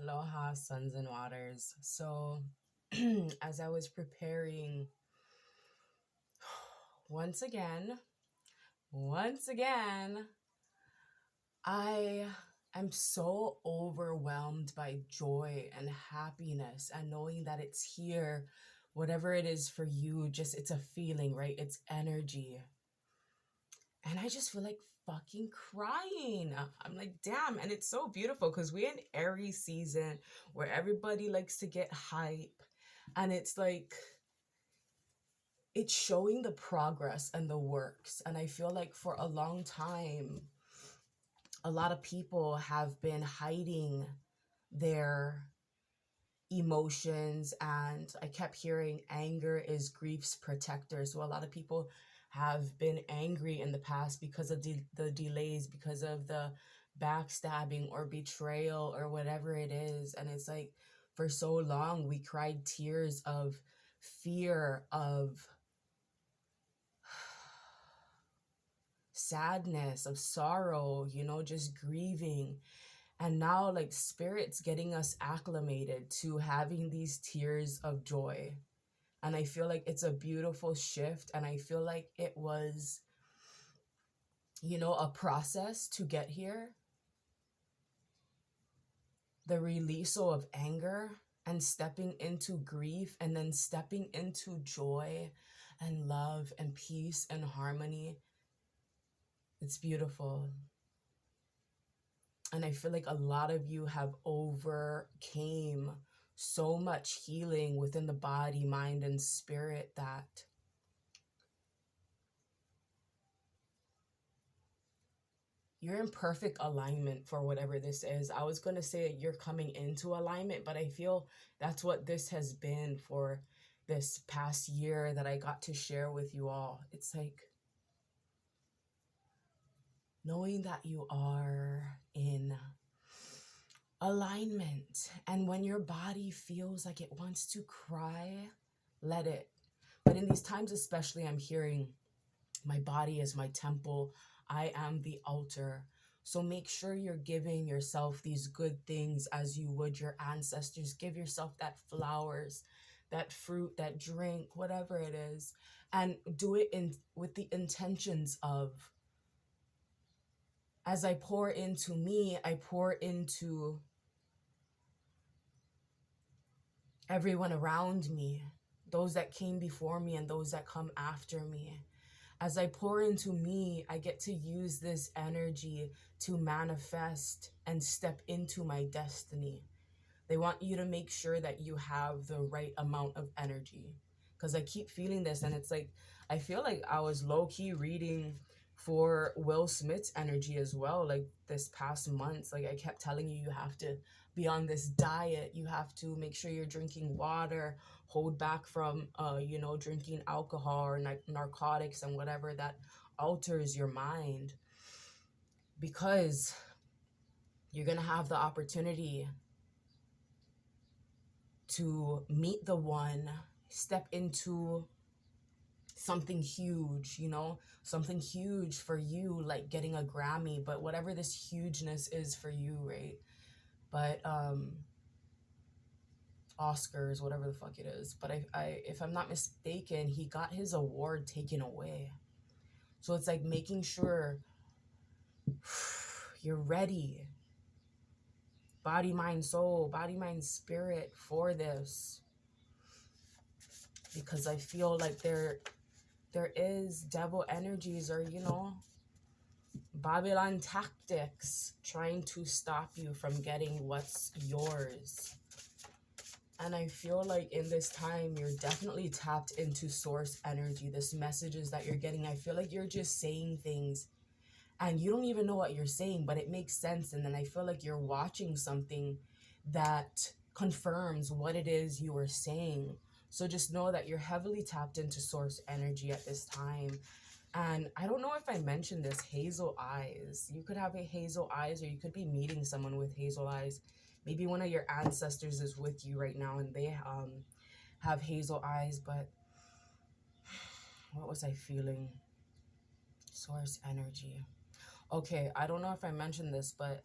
Aloha, suns and waters. So, as I was preparing, once again, once again, I am so overwhelmed by joy and happiness and knowing that it's here, whatever it is for you, just it's a feeling, right? It's energy. And I just feel like fucking crying. I'm like, damn. And it's so beautiful because we're in Aries season where everybody likes to get hype. And it's like, it's showing the progress and the works. And I feel like for a long time, a lot of people have been hiding their emotions, and I kept hearing anger is grief's protector. So a lot of people have been angry in the past because of the delays, because of the backstabbing or betrayal or whatever it is. And it's like for so long we cried tears of fear, of sadness, of sorrow, just grieving. And now, like, spirit's getting us acclimated to having these tears of joy. And I feel like it's a beautiful shift. And I feel like it was, a process to get here. The release of anger and stepping into grief and then stepping into joy and love and peace and harmony. It's beautiful. And I feel like a lot of you have overcame so much healing within the body, mind, and spirit that you're in perfect alignment for whatever this is. I was going to say you're coming into alignment, but I feel that's what this has been for this past year that I got to share with you all. It's like knowing that you are in alignment. And when your body feels like it wants to cry, let it. But in these times especially, I'm hearing my body is my temple. I am the altar. So make sure you're giving yourself these good things as you would your ancestors. Give yourself that flowers, that fruit, that drink, whatever it is. And do it with the intentions of, as I pour into me, I pour into everyone around me, those that came before me and those that come after me. As I pour into me, I get to use this energy to manifest and step into my destiny. They want you to make sure that you have the right amount of energy. Because I keep feeling this, and it's like, I feel like I was low-key reading for Will Smith's energy as well. Like this past months, like I kept telling you, you have to be on this diet. You have to make sure you're drinking water, hold back from, drinking alcohol or narcotics and whatever that alters your mind. Because you're going to have the opportunity to meet the one, step into something huge, something huge for you, like getting a Grammy, but whatever this hugeness is for you, right? But Oscars, whatever the fuck it is. But I if I'm not mistaken, he got his award taken away. So it's like making sure you're ready. Body, mind, soul, body, mind, spirit for this. Because I feel like there is devil energies or, Babylon tactics trying to stop you from getting what's yours. And I feel like in this time, you're definitely tapped into source energy. This messages that you're getting, I feel like you're just saying things and you don't even know what you're saying, but it makes sense. And then I feel like you're watching something that confirms what it is you were saying. So just know that you're heavily tapped into source energy at this time. And I don't know if I mentioned this, hazel eyes. You could have a hazel eyes, or you could be meeting someone with hazel eyes. Maybe one of your ancestors is with you right now and they have hazel eyes. But what was I feeling? Source energy. Okay, I don't know if I mentioned this, but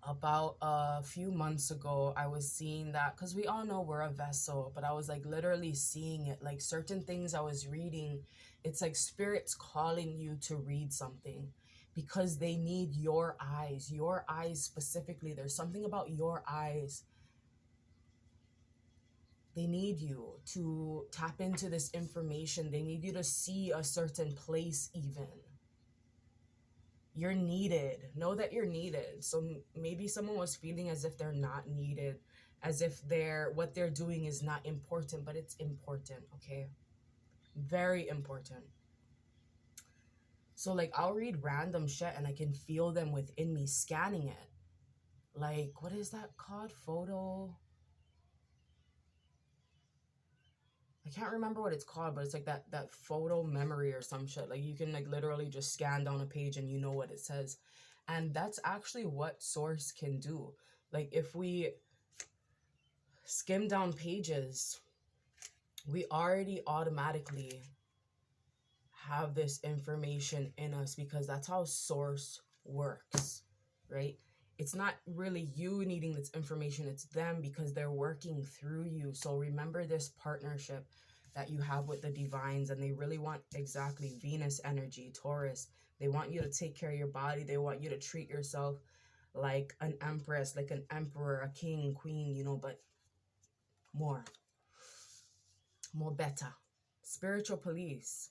About a few months ago, I was seeing that, because we all know we're a vessel, but I was like literally seeing it, like certain things I was reading. It's like spirits calling you to read something because they need your eyes specifically. There's something about your eyes. They need you to tap into this information. They need you to see a certain place, even. You're needed. Know that you're needed. So maybe someone was feeling as if they're not needed, as if what they're doing is not important, but it's important, okay? Very important. So like I'll read random shit and I can feel them within me scanning it. Like, what is that called? I can't remember what it's called, but it's like that photo memory or some shit. Like you can like literally just scan down a page and you know what it says. And that's actually what source can do. Like if we skim down pages, we already automatically have this information in us because that's how source works, right? It's not really you needing this information, it's them because they're working through you. So remember this partnership that you have with the divines, and they really want exactly Venus energy, Taurus. They want you to take care of your body. They want you to treat yourself like an empress, like an emperor, a king, queen, but more better. Spiritual police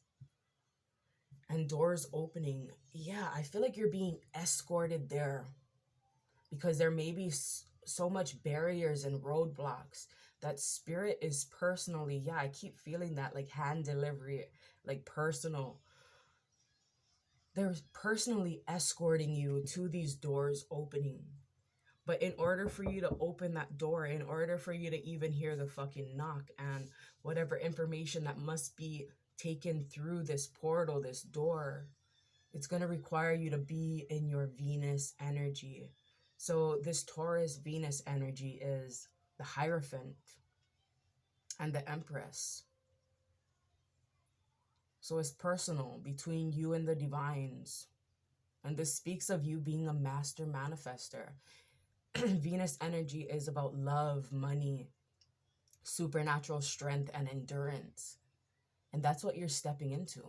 and doors opening. Yeah, I feel like you're being escorted there because there may be so much barriers and roadblocks that spirit is personally, yeah, I keep feeling that, like hand delivery, like personal. They're personally escorting you to these doors opening. But in order for you to open that door, in order for you to even hear the fucking knock and whatever information that must be taken through this portal, this door, it's going to require you to be in your Venus energy. So this Taurus Venus energy is the Hierophant and the Empress. So it's personal between you and the divines. And this speaks of you being a master manifester. Venus energy is about love, money, supernatural strength, and endurance. And that's what you're stepping into.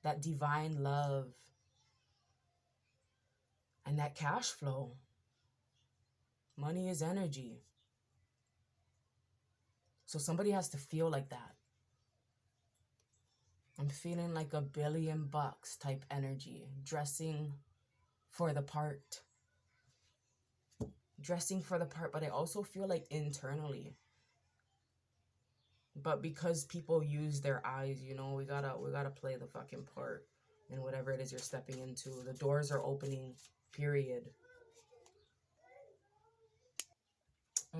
That divine love and that cash flow. Money is energy. So somebody has to feel like that. I'm feeling like $1 billion type energy. Dressing for the part. Dressing for the part, but I also feel like internally. But because people use their eyes, we gotta play the fucking part in whatever it is you're stepping into. The doors are opening, period.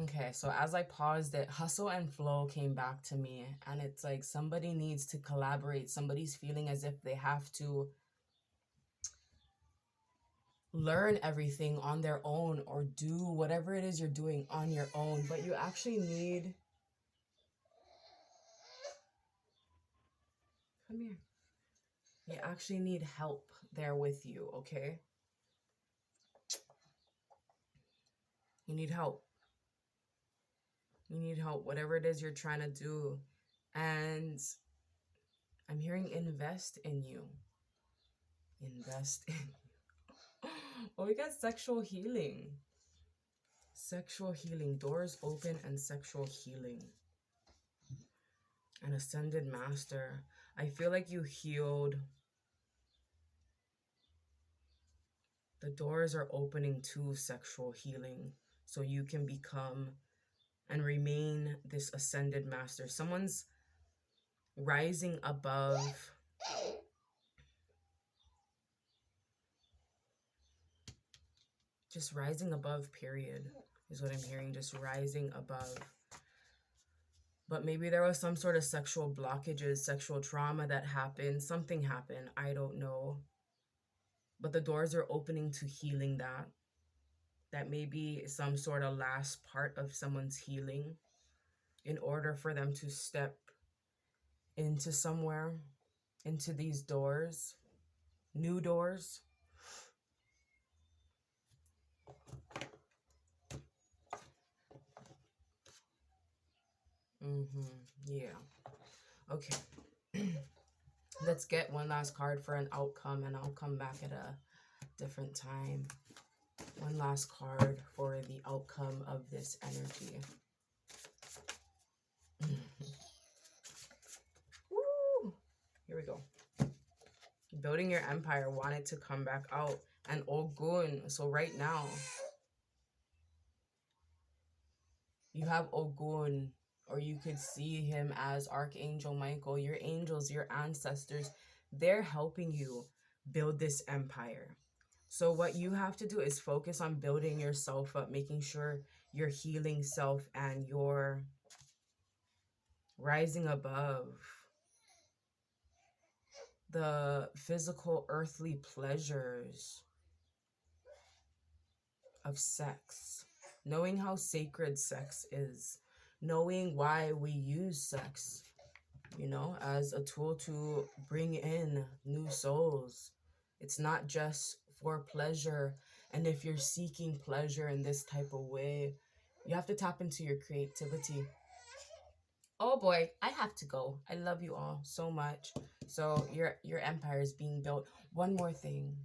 Okay, so as I paused it, hustle and flow came back to me, and it's like somebody needs to collaborate. Somebody's feeling as if they have to learn everything on their own or do whatever it is you're doing on your own, but you actually need, come here, you actually need help there with you, okay? You need help. You need help, whatever it is you're trying to do. And I'm hearing invest in you. Invest in you. Oh, we got sexual healing. Sexual healing. Doors open and sexual healing. An ascended master. I feel like you healed. The doors are opening to sexual healing. So you can become and remain this ascended master. Someone's rising above. Just rising above, period, is what I'm hearing. Just rising above. But maybe there was some sort of sexual blockages, sexual trauma that happened. Something happened. I don't know. But the doors are opening to healing that. That may be some sort of last part of someone's healing in order for them to step into somewhere, into these doors, new doors. Yeah. Okay. Let's get one last card for an outcome, and I'll come back at a different time. One last card for the outcome of this energy. Woo! Here we go. Building your empire, wanted to come back out. And Ogun. So right now, you have Ogun, or you could see him as Archangel Michael. Your angels, your ancestors, they're helping you build this empire. So what you have to do is focus on building yourself up, making sure you're healing self and you're rising above the physical earthly pleasures of sex, knowing how sacred sex is, knowing why we use sex, you know, as a tool to bring in new souls. It's not just for pleasure. And if you're seeking pleasure in this type of way, you have to tap into your creativity. Oh boy, I have to go. I love you all so much. So your empire is being built. One more thing,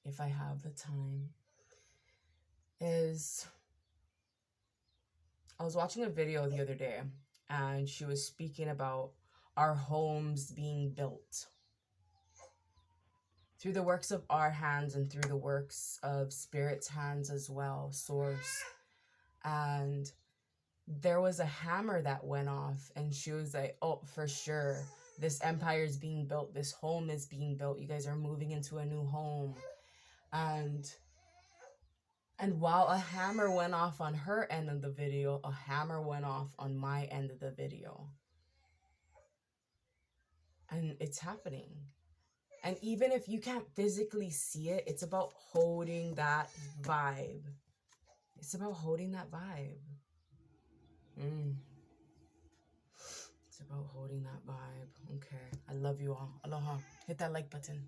if I have the time, is I was watching a video the other day, and she was speaking about our homes being built through the works of our hands and through the works of spirit's hands as well, source. And there was a hammer that went off, and she was like, oh, for sure, this empire is being built, this home is being built, you guys are moving into a new home. And while a hammer went off on her end of the video, a hammer went off on my end of the video. And it's happening. And even if you can't physically see it, it's about holding that vibe. It's about holding that vibe. It's about holding that vibe. Okay. I love you all. Aloha. Hit that like button.